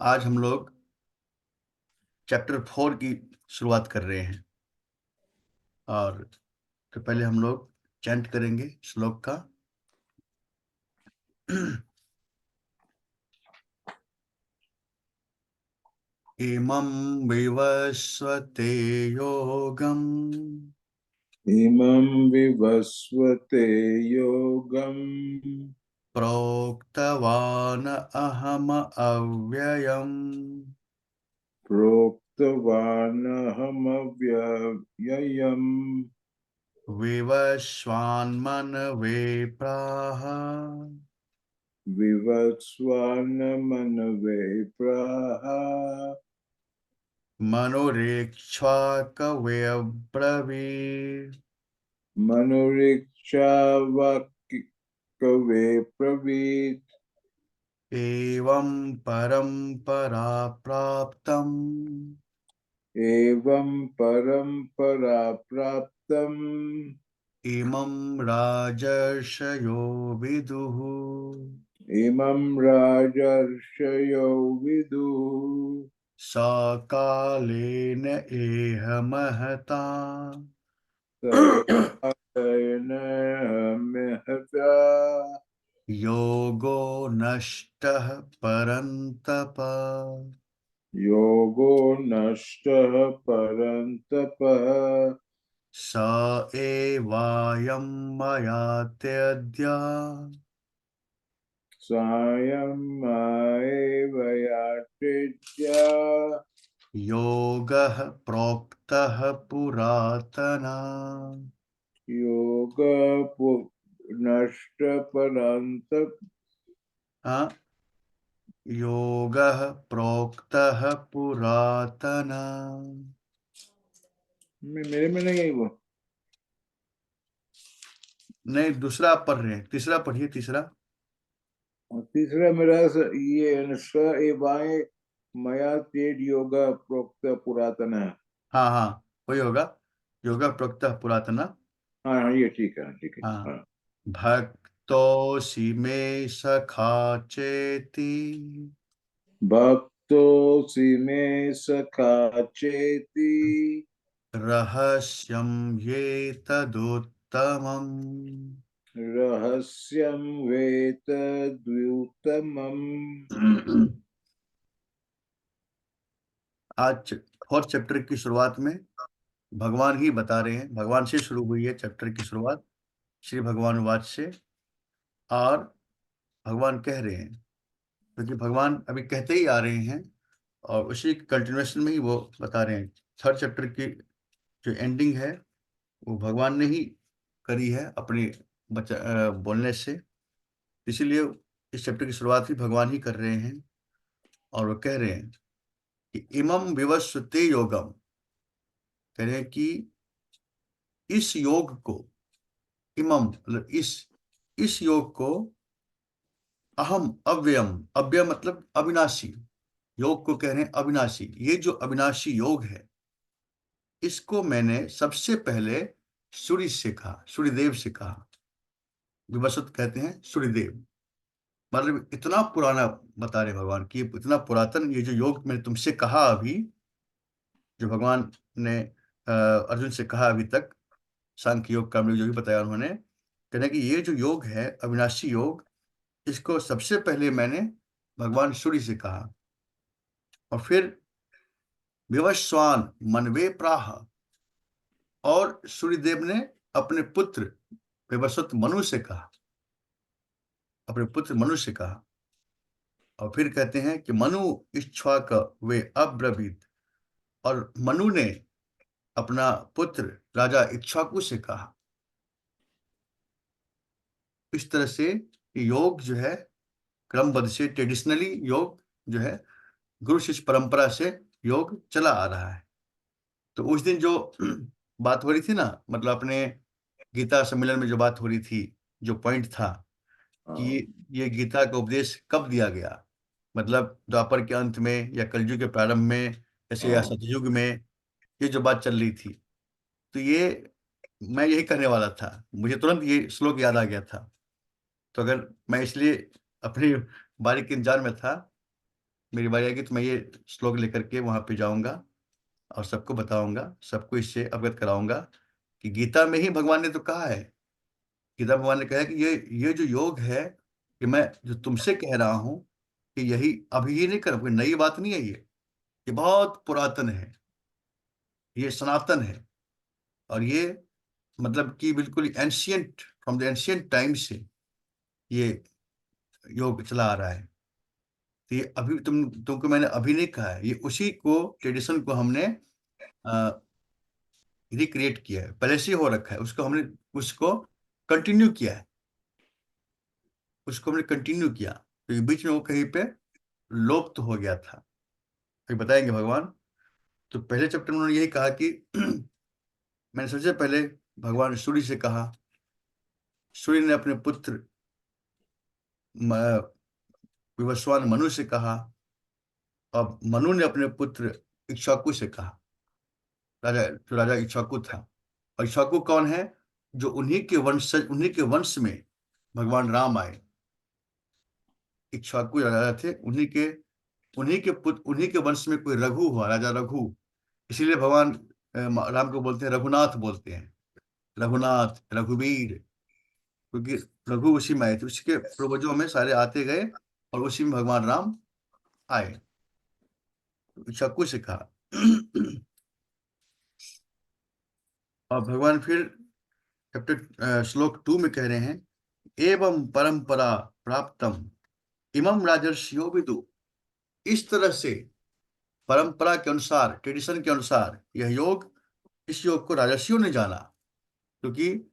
आज हम लोग चैप्टर 4 की शुरुआत कर रहे हैं। और तो पहले हम लोग चैंट करेंगे श्लोक का। इमं विवस्वते योगम् इमं विवस्वते योगम् प्रोक्तवान् अहम् अव्ययम् प्रोक्तवानहमव्ययम् विवस्वान्मनवे प्राह विवस्वान्मनवे प्राह मनोरेक्ष्वाकवे अब्रवीत् मनुरीक्षावाक्यवे ब्रवीत्। एवं परम्परा प्राप्तम् एवं परम्परा प्राप्तम् इमं राजर्षयो विदुः। इमं राजर्षयो विदुः। सकालेन एह महता सकालेन महता योगो नष्टः परन्तप। योगो नष्टः परन्तप। स एवायं मया त्यज्य सायं एवयाचित्य योगः प्रोक्तः पुरातन। योग नष्ट परन्तप। हाँ, योगः प्रोक्तः पुरातन। मेरे में नहीं है वो। नहीं, दूसरा आप पढ़ रहे हैं, तीसरा पढ़िए, तीसरा। और तीसरा मेरा ये स एवाय मया तेज योग प्रोक्त पुरातन है। हाँ हाँ, वही होगा, योगः प्रोक्तः पुरातन। हाँ हाँ, ये ठीक है, ठीक है। हाँ, हाँ। भक्तोऽसि मे सखा चेति भक्तोऽसि मे सखा चेति रहस्यं ह्येतदुत्तमम्। रहस्यं वेतद्युतमम्। आज फोर्थ चैप्टर की शुरुआत में भगवान ही बता रहे हैं, भगवान से शुरू हुई है चैप्टर की शुरुआत, श्री भगवान वाच से। और भगवान कह रहे हैं, क्योंकि भगवान अभी कहते ही आ रहे हैं और उसी कंटिन्यूएशन में ही वो बता रहे हैं। थर्ड चैप्टर की जो एंडिंग है वो भगवान ने ही करी है अपने बोलने से। इसीलिए इस चैप्टर की शुरुआत भी भगवान ही कर रहे हैं। और वो कह रहे हैं कि इमं विवस्वते योगम, कह रहे हैं कि इस योग को, इमं मतलब इस योग को, अहम अव्ययम, अव्यय मतलब अविनाशी, योग को कह रहे हैं अविनाशी। ये जो अविनाशी योग है, इसको मैंने सबसे पहले सूर्य से कहा, सूर्यदेव से कहा। विवस्वत कहते हैं सूर्यदेव, मतलब इतना पुराना बता रहे भगवान कि ये इतना पुरातन, ये जो योग मैंने तुमसे कहा अभी, जो भगवान ने अर्जुन से कहा अभी तक, सांख्य योग, कर्म योग जो भी बताया उन्होंने, कहने कि ये जो योग है अविनाशी योग, इसको सबसे पहले मैंने भगवान सूर्य से कहा। और फिर विवस्वान मनवे प्राह, और सूर्यदेव ने अपने पुत्र विवस्वत मनु से कहा, अपने पुत्र मनु से कहा। और फिर कहते हैं कि मनु इच्छा का वे अब्रवीत, और मनु ने अपना पुत्र राजा इक्ष्वाकु से कहा। इस तरह से योग जो है क्रमबद्ध से, ट्रेडिशनली योग जो है गुरु शिष्य परंपरा से योग चला आ रहा है। तो उस दिन जो बात हो रही थी ना, मतलब अपने गीता सम्मेलन में जो बात हो रही थी, जो पॉइंट था कि ये गीता का उपदेश कब दिया गया, मतलब द्वापर के अंत में या कलयुग के प्रारंभ में, जैसे या सतयुग में, ये जो बात चल रही थी। तो ये मैं यही करने वाला था, मुझे तुरंत ये श्लोक याद आ गया था। तो अगर मैं इसलिए अपनी बारी के इंतजार में था, मेरी बारी आएगी तो मैं ये श्लोक लेकर के वहां पे जाऊंगा और सबको बताऊंगा, सबको इससे अवगत कराऊंगा कि गीता में ही भगवान ने तो कहा है, गीता भगवान ने कहा है कि ये जो योग है, कि मैं जो तुमसे कह रहा हूं कि यही अभी, ये नहीं कर, कोई नई बात नहीं है, ये बहुत पुरातन है, ये सनातन है। और ये मतलब कि बिल्कुल ancient, from the ancient time से ये योग चला आ रहा है। तो ये अभी तुमको मैंने अभी नहीं कहा है, ये उसी को, ट्रेडिशन को हमने रिक्रिएट किया है, पहले से ही हो रखा है, उसको हमने, उसको कंटिन्यू किया है, उसको हमने कंटिन्यू किया। तो ये बीच में वो कहीं पे लोप तो हो गया था, फिर बताएंगे भगवान। तो पहले चैप्टर में उन्होंने यही कहा कि मैंने सबसे पहले भगवान सूर्य से कहा, सूर्य ने अपने पुत्र म- विवस्वान मनु से कहा, और मनु ने अपने पुत्र इक्ष्वाकु से कहा, राजा, जो राजा इक्ष्वाकु था। और इक्ष्वाकु कौन है? जो उन्हीं के वंश में भगवान राम आए। इक्ष्वाकु राजा थे, उन्हीं के पुत्र, उन्हीं के वंश में कोई रघु हुआ, राजा रघु। इसीलिए भगवान राम को बोलते हैं रघुनाथ, बोलते हैं रघुनाथ, रघुवीर, क्योंकि रघु उसी में आए थे, उसके पूर्वजों में सारे आते गए और उसी में भगवान राम आए। इक्ष्वाकु से कहा। और भगवान फिर चैप्टर श्लोक 2 में कह रहे हैं, एवं परंपरा प्राप्तम इमं राजर्षियो विदु। इस तरह से, परंपरा के अनुसार, ट्रेडिशन के अनुसार यह योग, इस योग को राजर्षियों ने जाना। क्योंकि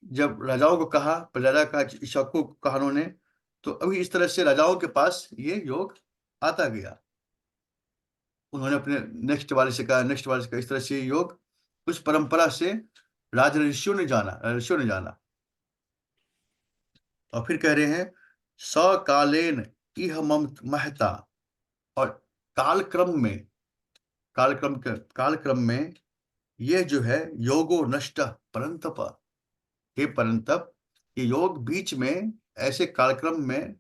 जब राजाओं को कहा, प्रजा का ईश्वर को कहा उन्होंने, तो अभी इस तरह से राजाओं के पास ये योग आता गया। उन्होंने अपने नेक्स्ट वाले से कहा, नेक्स्ट वाले से कहा, इस तरह से ये योग उस परंपरा से राजर्षियों ने जाना। और फिर कह रहे हैं, सकालेन इह मम महता। और कालक्रम में, कालक्रम में यह जो है, योगो नष्ट परंतप, हे परंतप, ये योग बीच में ऐसे कालक्रम में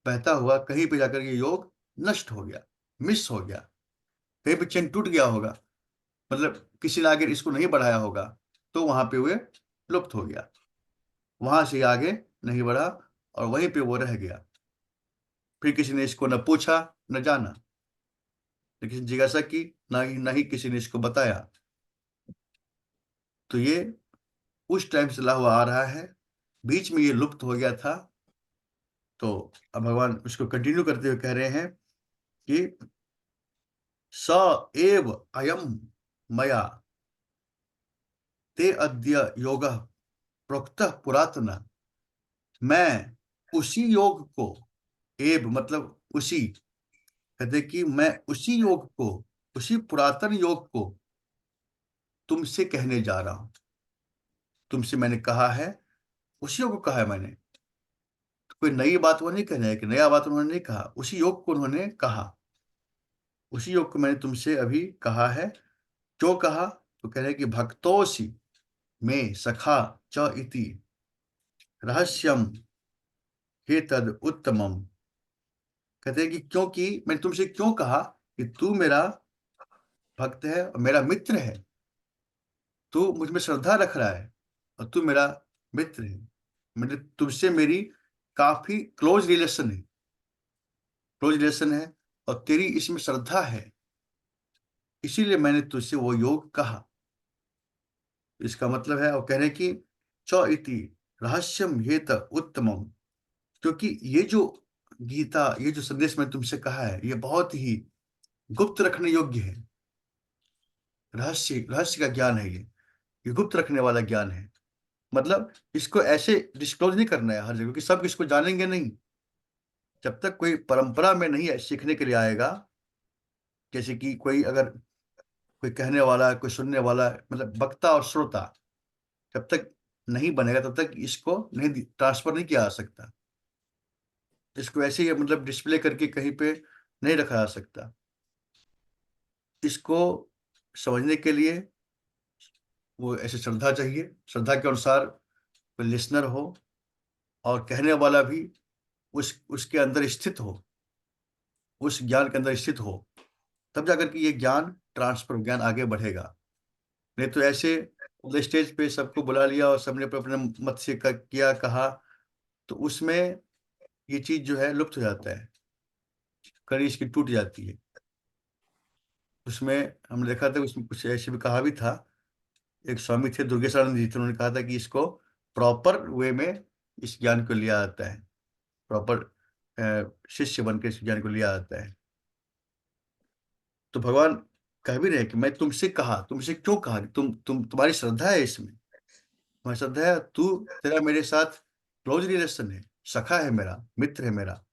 बहता हुआ कहीं पे जाकर ये योग नष्ट हो गया, मिस हो गया, कहीं पे चेन टूट गया होगा, मतलब किसी ने आगे इसको नहीं बढ़ाया होगा, तो वहां पे वे लुप्त हो गया, वहां से आगे नहीं बढ़ा, और वहीं पे वो रह गया। फिर किसी ने इसको न पूछा न जाना, न किसी ने जिज्ञासा की, ना ही किसी ने इसको बताया। तो ये उस टाइम से चला हुआ आ रहा है, बीच में ये लुप्त हो गया था। तो अब भगवान उसको कंटिन्यू करते हुए कह रहे हैं कि स एव अयम मया ते अद्य योग प्रोक्त पुरातन। मैं उसी योग को, एव मतलब उसी, कहते कि मैं उसी योग को, उसी पुरातन योग को तुमसे कहने जा रहा हूं। तुमसे मैंने कहा है, उसी योग को कहा है मैंने, तो कोई नई बात वो नहीं कह रहे हैं, कि नया बात उन्होंने नहीं कहा, उसी योग को उन्होंने कहा, उसी योग को मैंने तुमसे अभी कहा है। क्यों कहा? तो कह रहे हैं कि भक्तोसी में सखा च इति रहस्यम हे तद उत्तमम। कहते हैं कि क्योंकि मैंने तुमसे क्यों कहा कि तू मेरा भक्त है और मेरा मित्र है, तू मुझ में श्रद्धा रख रहा है और तू मेरा मित्र है, मेरे तुझसे मेरी काफी क्लोज रिलेशन है और तेरी इसमें श्रद्धा है, इसीलिए मैंने तुझसे वो योग कहा। इसका मतलब है, और कह रहे हैं कि च इति रहस्यम ये उत्तमम, क्योंकि ये जो गीता, ये जो संदेश मैं तुमसे कहा है, ये बहुत ही गुप्त रखने योग्य है, रहस्य रहस्य का ज्ञान है ये गुप्त रखने वाला ज्ञान है। मतलब इसको ऐसे डिस्क्लोज नहीं करना है हर जगह, कि सब इसको जानेंगे नहीं। जब तक कोई परंपरा में नहीं है सीखने के लिए आएगा, जैसे कि कोई अगर, कोई कहने वाला, कोई सुनने वाला, मतलब वक्ता और श्रोता जब तक नहीं बनेगा, तब तक इसको नहीं ट्रांसफर नहीं किया जा सकता। इसको ऐसे ही मतलब डिस्प्ले करके कहीं पे नहीं रखा जा सकता। इसको समझने के लिए वो ऐसे श्रद्धा चाहिए, श्रद्धा के अनुसार कोई लिसनर हो, और कहने वाला भी उसके अंदर स्थित हो, उस ज्ञान के अंदर स्थित हो, तब जाकर के ये ज्ञान ट्रांसफर, ज्ञान आगे बढ़ेगा। नहीं तो ऐसे स्टेज पे सबको बुला लिया और सबने अपने अपने मत से किया कहा, तो उसमें ये चीज जो है लुप्त हो जाता है, कड़ी इसकी टूट जाती है। उसमें हमने देखा था, उसमें कुछ ऐसे भी कहा भी था। एक स्वामी थे दुर्गेशानंद जी थे, उन्होंने कहा था कि इसको प्रॉपर वे में इस ज्ञान को लिया जाता है, प्रॉपर शिष्य बन के इस ज्ञान को लिया जाता है। तो भगवान कह भी रहे हैं कि मैं तुमसे कहा, तुमसे क्यों कहा, कि तुम्हारी श्रद्धा है इसमें, तुम्हारी श्रद्धा है, तेरा मेरे साथ क्लोज रिलेशन है, सखा है मेरा, मित्र है मेरा,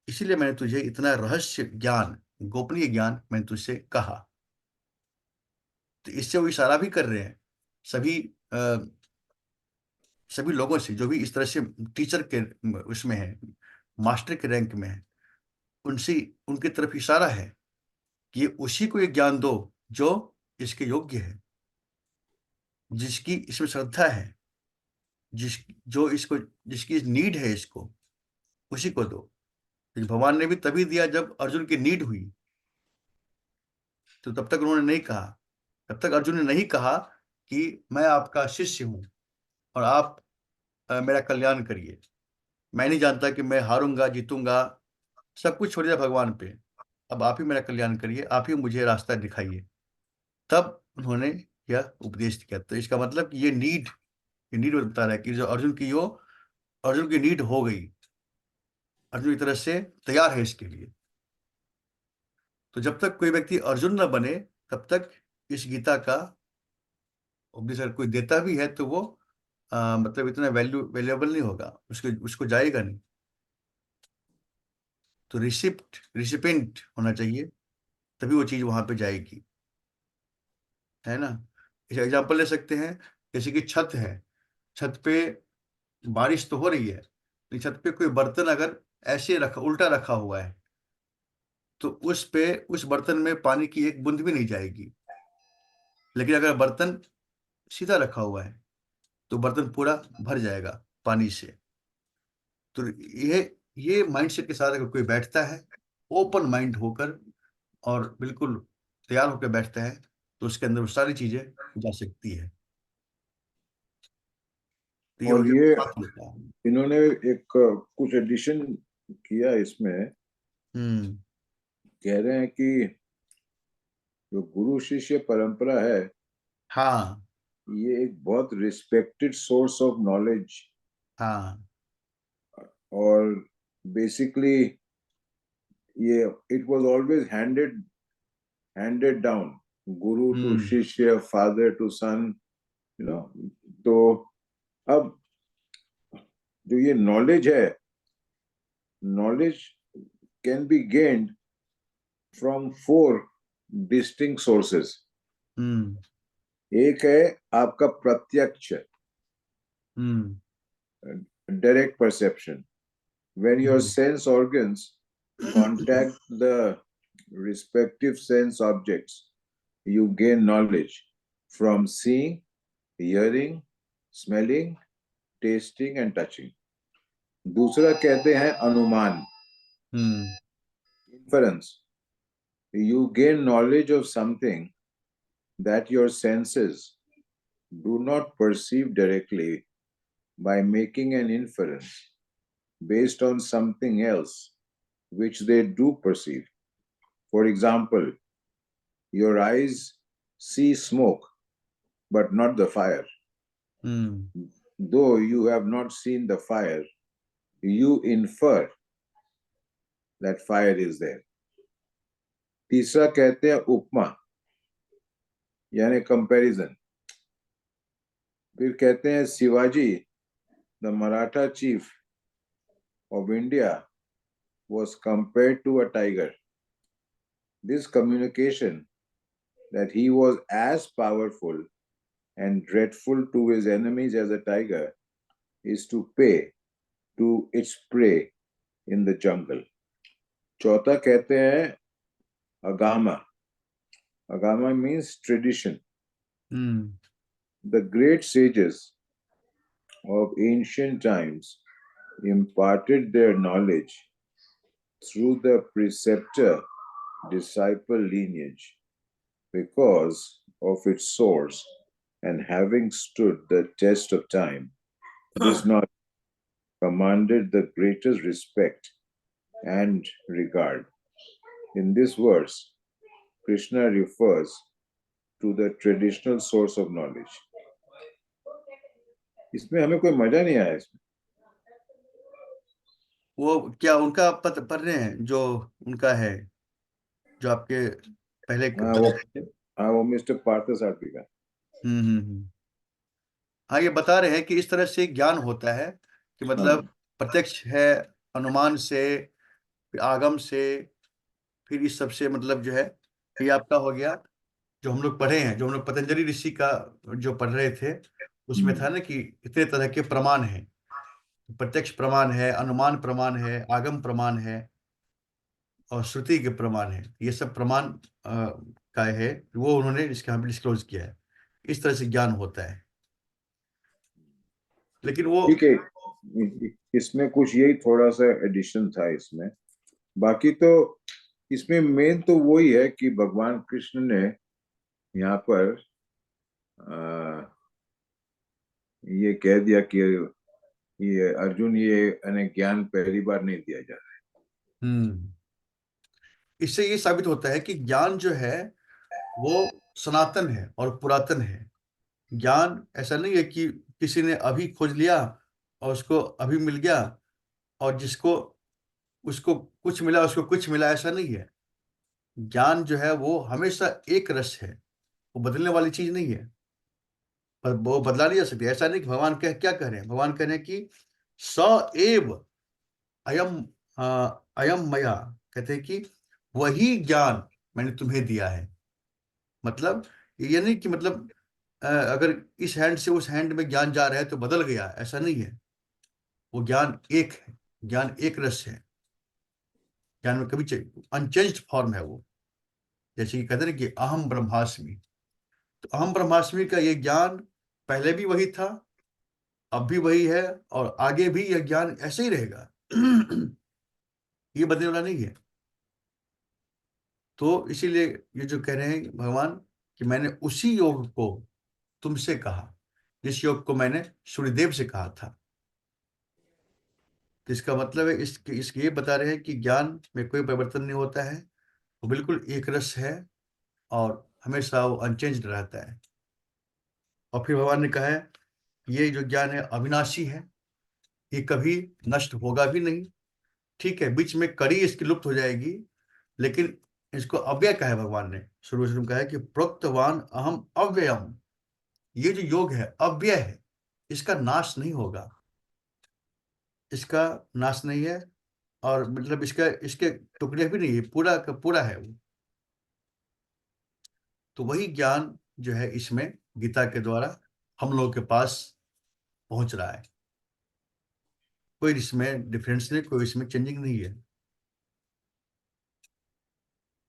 इसीलिए मैंने तुझे इतना रहस्य ज्ञान, गोपनीय ज्ञान मैंने तुझसे कहा। तो इससे वो इशारा भी कर रहे हैं सभी सभी लोगों से जो भी इस तरह से टीचर के उसमें है, मास्टर के रैंक में है, उनसे, उनकी तरफ इशारा है कि ये उसी को ये ज्ञान दो जो इसके योग्य है, जिसकी इसमें श्रद्धा है, जिस जो इसको, जिसकी नीड है, इसको उसी को दो। लेकिन भगवान ने भी तभी दिया जब अर्जुन की नीड हुई, तो तब तक उन्होंने नहीं कहा, तब तक अर्जुन ने नहीं कहा कि मैं आपका शिष्य हूं और आप मेरा कल्याण करिए, मैं नहीं जानता कि मैं हारूंगा जीतूंगा, सब कुछ छोड़ दिया भगवान पे, अब आप ही मेरा कल्याण करिए, आप ही मुझे रास्ता दिखाइए। तब उन्होंने यह उपदेश किया। तो इसका मतलब कि ये नीड बता रहा है कि जो अर्जुन की नीड हो गई, अर्जुन एक तरह से तैयार है इसके लिए। तो जब तक कोई व्यक्ति अर्जुन न बने, तब तक इस गीता का उपदेश अगर कोई देता भी है तो वो मतलब इतना वैल्यूएबल नहीं होगा, उसको उसको जाएगा नहीं। तो रिसिपेंट होना चाहिए, तभी वो चीज वहां पे जाएगी, है ना। इस एग्जाम्पल ले सकते हैं, जैसे कि छत है, छत पे बारिश तो हो रही है, लेकिन छत पे कोई बर्तन अगर ऐसे रखा, उल्टा रखा हुआ है, तो उस बर्तन में पानी की एक बूंद भी नहीं जाएगी। लेकिन अगर बर्तन सीधा रखा हुआ है, तो बर्तन पूरा भर जाएगा पानी से। तो ये माइंडसेट के साथ अगर कोई बैठता है, ओपन माइंड होकर और बिल्कुल तैयार होकर बैठता है, तो उसके अंदर वो सारी चीजें जा सकती है। तो ये हो और गया ये बात होता है। इन्होंने एक कुछ एडिशन किया इसमें। हम्म। कह रहे हैं कि जो गुरु शिष्य परंपरा है, हाँ। ये एक बहुत रिस्पेक्टेड सोर्स ऑफ नॉलेज, हाँ। और बेसिकली ये it was always handed down, guru to hmm. शिष्य, father to son, you know. तो अब जो ये नॉलेज है, knowledge can be gained from 4 distinct sources. Hmm. एक है आपका प्रत्यक्ष, hmm. Direct perception, when your hmm. sense organs contact the respective sense objects, you gain knowledge from seeing, hearing, smelling, tasting and touching. दूसरा कहते हैं अनुमान, हम्म। inference. You gain knowledge of something that your senses do not perceive directly by making an inference based on something else which they do perceive. For example, your eyes see smoke but not the fire. Hmm. Though you have not seen the fire, you infer that fire is there. तीसरा कहते हैं उपमा, यानी comparison. फिर कहते हैं Shivaji, the Maratha chief of India, was compared to a tiger. This communication that he was as powerful and dreadful to his enemies as a tiger is to pay to its prey in the jungle. चौथा कहते हैं agama. Agama means tradition. The great sages of ancient times imparted their knowledge through the preceptor-disciple lineage because of its source and having stood the test of time, this knowledge commanded the greatest respect and regard. In this verse, Krishna refers to the traditional source of knowledge. इसमें हमें कोई मजा नहीं आया इसमें. वो क्या उनका पत्र पढ़ रहे हैं जो उनका है, जो आपके पहले वो मिस्टर पार्थ सारथी का. हाँ, ये बता रहे हैं कि इस तरह से ज्ञान होता है कि मतलब प्रत्यक्ष है, अनुमान से, फिर आगम से, फिर इस सब से, मतलब जो है ये आपका हो गया जो हम लोग पढ़े हैं, जो हम लोग पतंजलि ऋषि का जो पढ़ रहे थे उसमें था ना कि इतने तरह के प्रमाण हैं। प्रत्यक्ष प्रमाण है, अनुमान प्रमाण है, आगम प्रमाण है और श्रुति के प्रमाण है। ये सब प्रमाण का है, वो उन्होंने इसका हमें डिस्क्लोज किया है। इस तरह से ज्ञान होता है। लेकिन वो ठीक है, इसमें कुछ यही थोड़ा सा एडिशन था इसमें. बाकी तो इसमें मेन तो वही है कि भगवान कृष्ण ने यहाँ पर ये कह दिया कि ये अर्जुन, ये ज्ञान पहली बार नहीं दिया जा रहा है. इससे ये साबित होता है कि ज्ञान जो है वो सनातन है और पुरातन है। ज्ञान ऐसा नहीं है कि किसी ने अभी खोज लिया और उसको अभी मिल गया, और जिसको उसको कुछ मिला उसको कुछ मिला, ऐसा नहीं है। ज्ञान जो है वो हमेशा एक रस है, वो बदलने वाली चीज नहीं है, पर वो बदला नहीं जा सकती। ऐसा नहीं कि भगवान क्या कह रहे हैं, भगवान कह रहे हैं कि स एव अयम अयम मया, कहते हैं कि वही ज्ञान मैंने तुम्हें दिया है। मतलब ये नहीं कि मतलब अगर इस हैंड से उस हैंड में ज्ञान जा रहा है तो बदल गया, ऐसा नहीं है। वो ज्ञान एक है, ज्ञान एक रस है, ज्ञान में कभी अनचेंज्ड फॉर्म है वो। जैसे कि कहते हैं कि अहम ब्रह्मास्मि, तो अहम ब्रह्मास्मि का ये ज्ञान पहले भी वही था, अब भी वही है, और आगे भी यह ज्ञान ऐसे ही रहेगा। ये बदलने वाला नहीं है। तो इसीलिए ये जो कह रहे हैं भगवान कि मैंने उसी योग को तुमसे कहा, जिस योग को मैंने सूर्यदेव से कहा था। तो इसका मतलब है इसके ये बता रहे हैं कि ज्ञान में कोई परिवर्तन नहीं होता है, वो बिल्कुल एक रस है और हमेशा वो अनचेंज्ड रहता है। और फिर भगवान ने कहा है ये जो ज्ञान है अविनाशी है, ये कभी नष्ट होगा भी नहीं। ठीक है, बीच में कड़ी इसकी लुप्त हो जाएगी, लेकिन इसको अव्यय कहा है भगवान ने। शुरू शुरू में कहा है कि प्रोक्तवान अहम अव्ययम, ये जो योग है अव्यय है, इसका नाश नहीं होगा, इसका नाश नहीं है। और मतलब इसका इसके टुकड़े भी नहीं है, पूरा का पूरा है वो। तो वही ज्ञान जो है इसमें गीता के द्वारा हम लोगों के पास पहुंच रहा है। कोई इसमें डिफरेंस नहीं, कोई इसमें चेंजिंग नहीं है।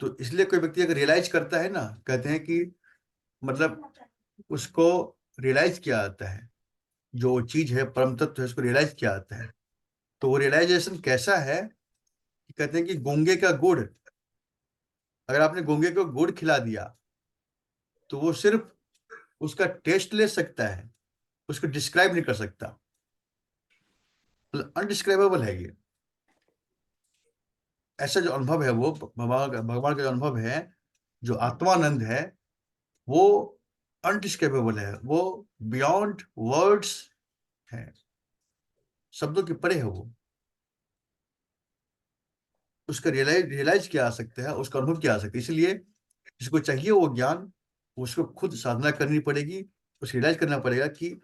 तो इसलिए कोई व्यक्ति अगर रियलाइज करता है ना, कहते हैं कि मतलब उसको रियलाइज किया जाता है, जो चीज है परम तत्व है उसको रियलाइज किया जाता है। तो वो रियलाइजेशन कैसा है कि कहते हैं कि गूंगे का गुड़, अगर आपने गूंगे को गुड़ खिला दिया तो वो सिर्फ उसका टेस्ट ले सकता है, उसको डिस्क्राइब नहीं कर सकता। मतलब अनडिस्क्राइबेबल है ये। ऐसा जो अनुभव है वो भगवान का जो अनुभव है, जो आत्मानंद है, वो अनडिस्क्राइबेबल है, वो बियॉन्ड वर्ड्स है, शब्दों के परे है वो। उसका रियलाइज किया जा सकता है, उसका अनुभव किया जा सकता है। इसलिए जिसको चाहिए वो ज्ञान, उसको खुद साधना करनी पड़ेगी, उसको रियलाइज करना पड़ेगा कि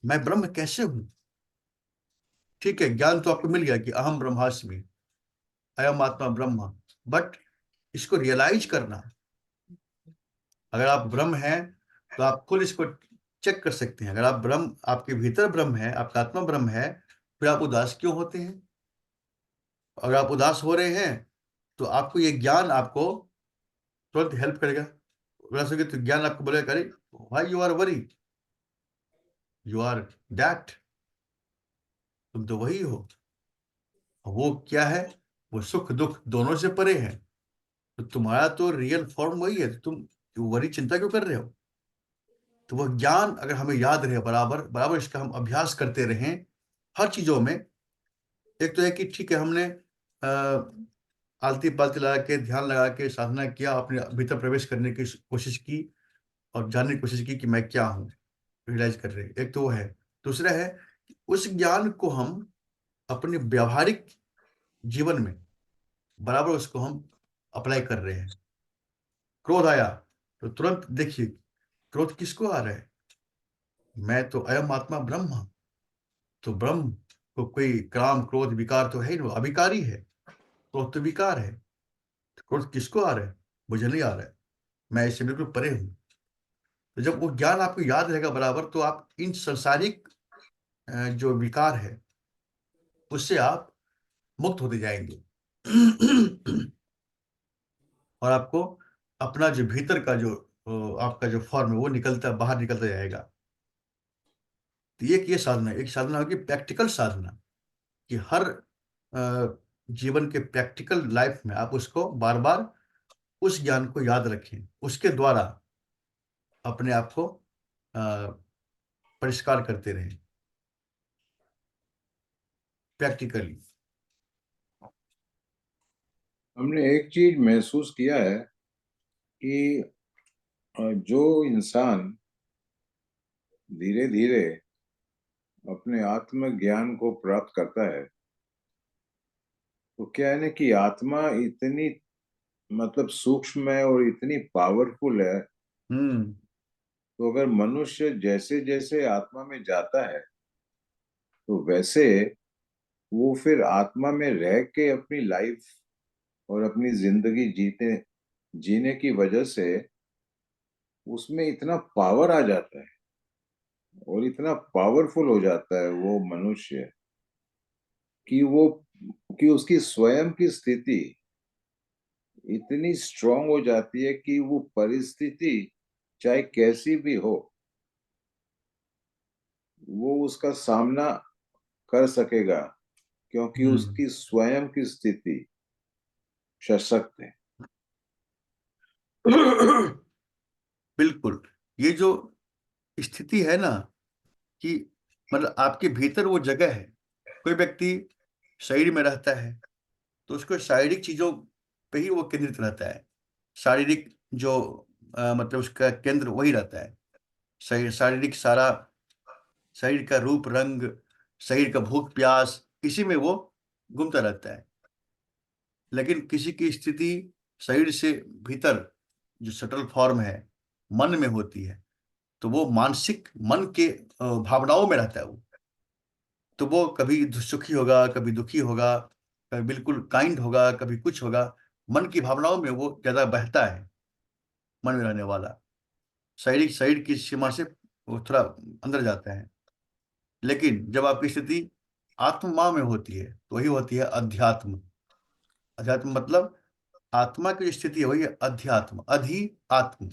मैं ब्रह्म कैसे हूं। ठीक है, ज्ञान तो आपको मिल गया कि अहम ब्रह्मास्मि, अयम आत्मा ब्रह्म, बट इसको रियलाइज करना। अगर आप ब्रह्म हैं तो आप खुद इसको चेक कर सकते हैं। अगर आप ब्रह्म, आपके भीतर ब्रह्म है, आपका आत्मा ब्रह्म है, फिर आप उदास क्यों होते हैं? अगर आप उदास हो रहे हैं तो आपको ये ज्ञान आपको तुरंत हेल्प करेगा। उदास होगे तो ज्ञान आपको बोलेगा अरे why you are worry, you are that. तुम तो वही हो। वो क्या है? वो सुख दुख दोनों से परे है। तो तुम्हारा तो रियल फॉर्म वही है, तो तुम वही चिंता क्यों कर रहे हो? तो वह ज्ञान अगर हमें याद रहे, बराबर बराबर इसका हम अभ्यास करते रहें हर चीजों में। एक तो है कि ठीक है, हमने आलती पालती लगा के, ध्यान लगा के साधना किया, अपने भीतर प्रवेश करने की कोशिश की और जानने की कोशिश की कि मैं क्या हूँ, रियलाइज कर रहे हैं। एक तो वो है। दूसरा है कि उस ज्ञान को हम अपने व्यवहारिक जीवन में बराबर उसको हम अप्लाई कर रहे हैं। क्रोध आया तो तुरंत देखिए, क्रोध किसको आ रहा है? मैं तो अयम आत्मा ब्रह्म। तो ब्रह्म को कोई काम क्रोध विकार तो है ही नहीं, वो अविकारी है। क्रोध तो विकार है। तो क्रोध किसको आ रहा है? मुझे नहीं आ रहा है, मैं इससे बिल्कुल परे हूँ। तो जब वो ज्ञान आपको याद रहेगा बराबर, तो आप इन संसारिक जो विकार है उससे आप मुक्त होते जाएंगे। और आपको अपना जो भीतर का जो आपका जो फॉर्म है वो निकलता बाहर निकलता जाएगा। तो ये साधना, एक साधना होगी प्रैक्टिकल साधना, कि हर जीवन के प्रैक्टिकल लाइफ में आप उसको बार बार उस ज्ञान को याद रखें, उसके द्वारा अपने आप को अ, परिष्कार करते रहें प्रैक्टिकली। हमने एक चीज महसूस किया है कि जो इंसान धीरे धीरे अपने आत्मज्ञान को प्राप्त करता है, तो क्या है ना कि आत्मा इतनी मतलब सूक्ष्म है और इतनी पावरफुल है। हम्म। तो अगर मनुष्य जैसे जैसे आत्मा में जाता है, तो वैसे वो फिर आत्मा में रह के अपनी लाइफ और अपनी जिंदगी जीने की वजह से उसमें इतना पावर आ जाता है और इतना पावरफुल हो जाता है वो मनुष्य कि वो कि उसकी स्वयं की स्थिति इतनी स्ट्रांग हो जाती है कि वो परिस्थिति चाहे कैसी भी हो, वो उसका सामना कर सकेगा, क्योंकि हम्म। उसकी स्वयं की स्थिति सशक्त है। बिल्कुल। ये जो स्थिति है ना, कि मतलब आपके भीतर वो जगह है। कोई व्यक्ति शरीर में रहता है तो उसको शारीरिक चीजों पे ही वो केंद्रित रहता है। शारीरिक जो मतलब उसका केंद्र वही रहता है। शारीरिक सारा, शरीर का रूप रंग, शरीर का भूख प्यास, इसी में वो घूमता रहता है। लेकिन किसी की स्थिति शरीर से भीतर जो सटल फॉर्म है, मन में होती है, तो वो मानसिक मन के भावनाओं में रहता है वो। तो वो कभी सुखी होगा, कभी दुखी होगा, कभी बिल्कुल काइंड होगा, कभी कुछ होगा। मन की भावनाओं में वो ज्यादा बहता है, मन में रहने वाला। शरीर की सीमा से वो थोड़ा अंदर जाता है। लेकिन जब आपकी स्थिति आत्मा में होती है तो वही होती है अध्यात्म। अध्यात्म मतलब आत्मा की जो स्थिति है वही है अध्यात्म। अधि आत्म,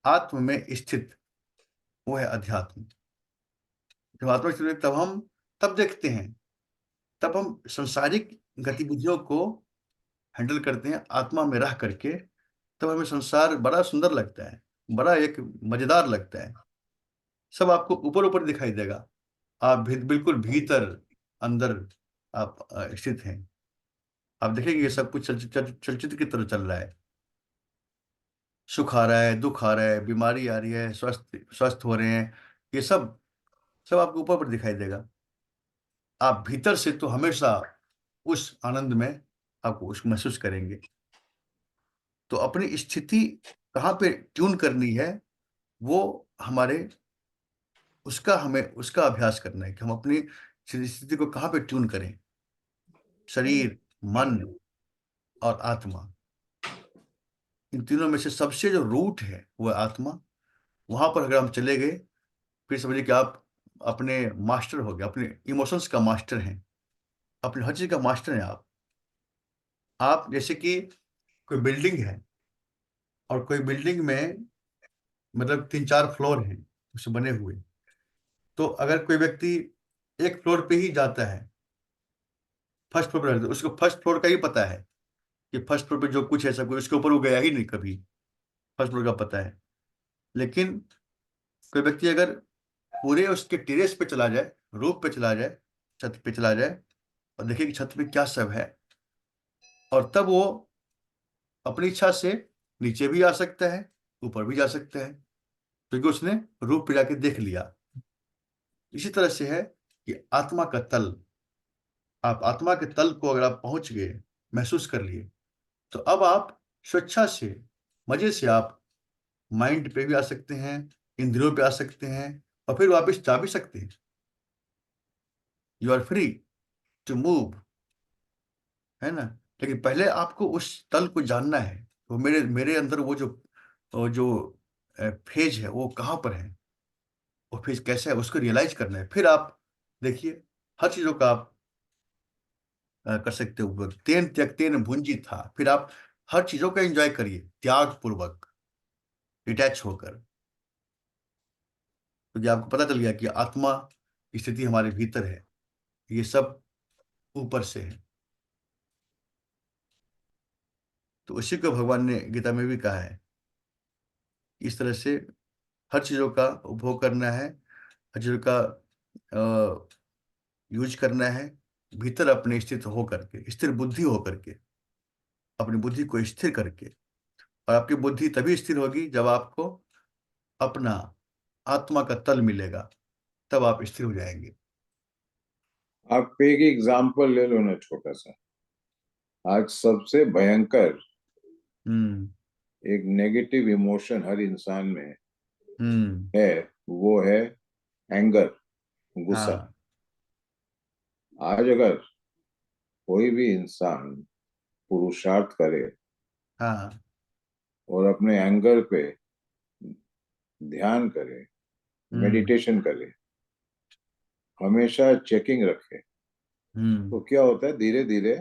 आत्म में स्थित, वो है अध्यात्म। जब आत्मा की स्थिति होती है, तब देखते हैं, तब हम सांसारिक गतिविधियों को हैंडल करते हैं आत्मा में रह करके। तब हमें संसार बड़ा सुंदर लगता है, बड़ा एक मजेदार लगता है। सब आपको ऊपर ऊपर दिखाई देगा। आप बिल्कुल भीतर अंदर आप स्थित हैं। आप देखेंगे ये सब कुछ चलचित्र की तरह चल रहा है। सुख आ रहा है, दुख आ रहा है, बीमारी आ रही है, स्वस्थ स्वस्थ हो रहे हैं। ये सब सब आपको ऊपर ऊपर दिखाई देगा। आप भीतर से तो हमेशा उस आनंद में आपको उसको महसूस करेंगे। तो अपनी स्थिति कहाँ पे ट्यून करनी है, वो हमारे उसका हमें उसका अभ्यास करना है कि हम अपनी स्थिति को कहाँ पे ट्यून करें। शरीर, मन और आत्मा, इन तीनों में से सबसे जो रूट है वो है आत्मा। वहां पर अगर हम चले गए, फिर समझिए कि आप अपने मास्टर हो गए, अपने इमोशंस का मास्टर हैं, अपने हर चीज का मास्टर हैं आप जैसे कि कोई बिल्डिंग है, और कोई बिल्डिंग में मतलब 3 4 फ्लोर हैं उसे बने हुए। तो अगर कोई व्यक्ति एक फ्लोर पे ही जाता है, फर्स्ट फ्लोर पर, उसको फर्स्ट फ्लोर का ही पता है कि फर्स्ट फ्लोर पे जो कुछ है सब कुछ, उसके ऊपर वो गया ही नहीं कभी, फर्स्ट फ्लोर का पता है। लेकिन कोई व्यक्ति अगर पूरे उसके टेरेस पे चला जाए, रूफ पे चला जाए, छत पे चला जाए, और देखे कि छत पे क्या सब है, और तब वो अपनी इच्छा से नीचे भी आ सकता है, ऊपर भी जा सकता है, क्योंकि उसने रूप पे जाके देख लिया। इसी तरह से है कि आत्मा का तल, आप आत्मा के तल को अगर आप पहुंच गए, महसूस कर लिए, तो अब आप स्वेच्छा से, मजे से आप माइंड पे भी आ सकते हैं, इंद्रियों पे आ सकते हैं, और फिर वापस जा भी सकते हैं। You are free to move, है ना। लेकिन पहले आपको उस तल को जानना है, वो मेरे मेरे अंदर वो जो फेज है वो कहाँ पर है, वो फेज कैसा है, उसको रियलाइज करना है। फिर आप देखिए, हर चीजों का आप कर सकते हो। तेन त्यक्तेन भुंजी था, फिर आप हर चीजों का एंजॉय करिए त्याग पूर्वक, डिटैच होकर, क्योंकि आपको पता चल गया कि आत्मा की स्थिति हमारे भीतर है, ये सब ऊपर से है। तो उसी को भगवान ने गीता में भी कहा है, इस तरह से हर चीजों का उपभोग करना है, हर चीजों का यूज करना है, भीतर अपने स्थित होकर के, स्थिर बुद्धि होकर के, अपनी बुद्धि को स्थिर करके। और आपकी बुद्धि तभी स्थिर होगी जब आपको अपना आत्मा का तल मिलेगा, तब आप स्थिर हो जाएंगे। आप एक एग्जाम्पल ले लो ना, छोटा सा। आज सबसे भयंकर हम्म। एक नेगेटिव इमोशन हर इंसान में हम्म। है, वो है एंगर, गुस्सा। हाँ। आज अगर कोई भी इंसान पुरुषार्थ करे हाँ। और अपने एंगर पे ध्यान करे, हम्म। मेडिटेशन करे, हमेशा चेकिंग रखे, हम्म। तो क्या होता है, धीरे धीरे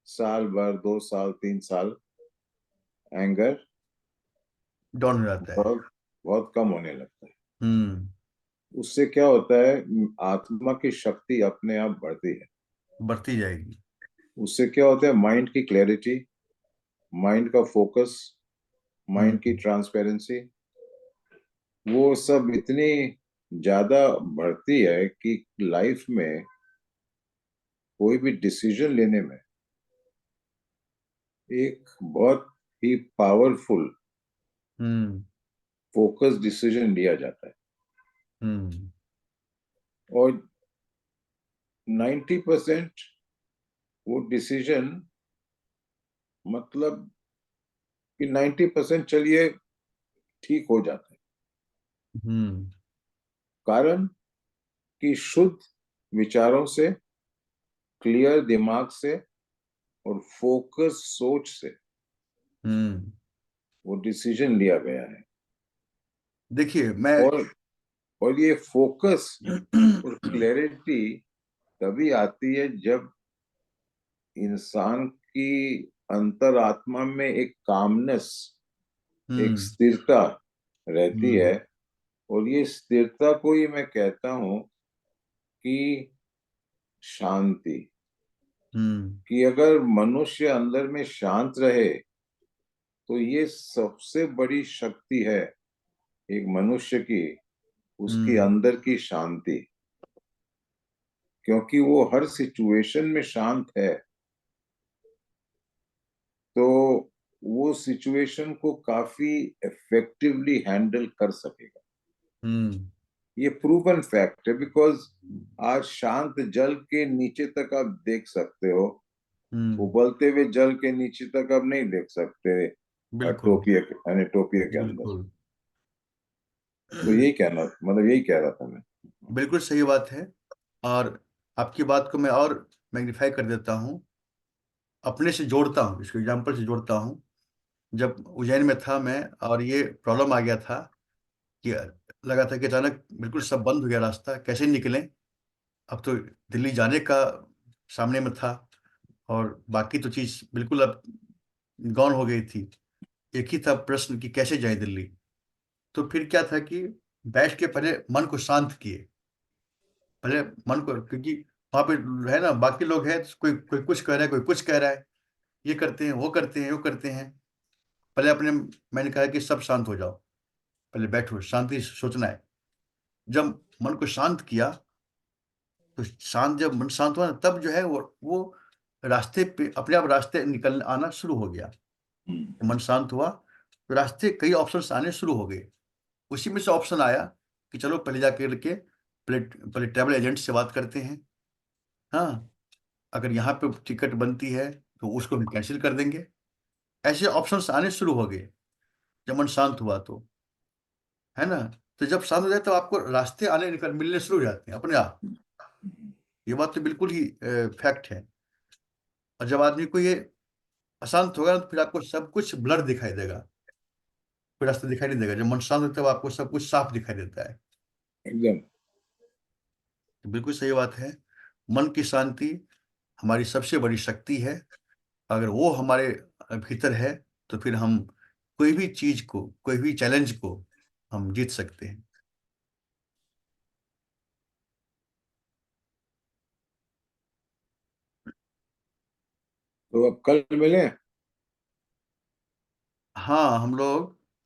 साल भर, 2 साल, 3 साल, एंगर डाउन हो जाता है। बहुत बहुत कम होने लगता है। हम्म। उससे क्या होता है, आत्मा की शक्ति अपने आप बढ़ती है। बढ़ती जाएगी। उससे क्या होता है, माइंड की क्लैरिटी, माइंड का फोकस, माइंड की हम्म। ट्रांसपेरेंसी, वो सब इतनी ज्यादा बढ़ती है कि लाइफ में कोई भी डिसीजन लेने में एक बहुत ही पावरफुल हम्म। फोकस डिसीजन लिया जाता है। हम्म। और 90% वो डिसीजन, मतलब कि 90% चलिए ठीक हो जाता है। हम्म। कारण कि शुद्ध विचारों से, क्लियर दिमाग से और फोकस सोच से हम्म। वो डिसीजन लिया गया है। देखिए मैं और और ये फोकस और क्लैरिटी तभी आती है जब इंसान की अंतरात्मा में एक कामनेस, एक हम्म। स्थिरता रहती हम्म। है। और ये स्थिरता को ही मैं कहता हूं कि शांति। हम्म। कि अगर मनुष्य अंदर में शांत रहे तो ये सबसे बड़ी शक्ति है एक मनुष्य की, उसके हम्म। अंदर की शांति। क्योंकि वो हर सिचुएशन में शांत है, तो वो सिचुएशन को काफी इफेक्टिवली हैंडल कर सकेगा। हम्म। ये प्रूवन फैक्ट है, बिकॉज आज शांत जल के नीचे तक आप देख सकते हो, हम्म। उबलते हुए जल के नीचे तक आप नहीं देख सकते बिल्कुल। टोपिया यानी टोपिया के अंदर। बिल्कुल। तो यही कहना, मतलब यही कह रहा था मैं। बिल्कुल सही बात है। और आपकी बात को मैं और मैग्नीफाई कर देता हूँ, अपने से जोड़ता हूँ, इसको एग्जाम्पल से जोड़ता हूँ। जब उज्जैन में था मैं, और ये प्रॉब्लम आ गया था कि लगा था कि अचानक बिल्कुल सब बंद हो गया, रास्ता कैसे निकलें। अब तो दिल्ली जाने का सामने में था, और बाकी तो चीज बिल्कुल अब गॉन हो गई थी। एक ही था प्रश्न कि कैसे जाए दिल्ली। तो फिर क्या था कि बैठ के पहले मन को शांत किए, पहले मन को, क्योंकि वहां पे है ना, बाकी लोग हैं, कोई कोई कुछ कह रहा है, कोई कुछ कह रहा है, ये करते हैं, वो करते हैं, वो करते हैं। पहले अपने, मैंने कहा कि सब शांत हो जाओ, पहले बैठो, शांति से सोचना है। जब मन को शांत किया, तो शांत, जब मन शांत हुआ ना, तब जो है वो रास्ते पे अपने आप रास्ते निकल आना शुरू हो गया। मन शांत हुआ तो रास्ते, कई ऑप्शंस आने शुरू हो गए। उसी में से ऑप्शन आया कि चलो पहले जाकर के पहले पहले ट्रैवल एजेंट से बात करते हैं। हाँ, अगर यहाँ पे टिकट बनती है तो उसको हम कैंसिल कर देंगे। ऐसे ऑप्शंस आने शुरू हो गए जब मन शांत हुआ तो, है ना। तो जब शांत हो जाए तो आपको रास्ते आने निकल मिलने शुरू हो जाते हैं अपने आप। ये बात तो बिल्कुल ही फैक्ट है। और जब आदमी को ये अशांत होगा तो फिर आपको सब कुछ ब्लर दिखाई देगा, कोई रास्ता दिखाई नहीं देगा। जब मन शांत होता है तब आपको सब कुछ साफ दिखाई देता है। एकदम। तो बिल्कुल सही बात है। मन की शांति हमारी सबसे बड़ी शक्ति है। अगर वो हमारे भीतर है तो फिर हम कोई भी चीज को, कोई भी चैलेंज को हम जीत सकते हैं। तो अब कल मिले। हाँ, हम लोग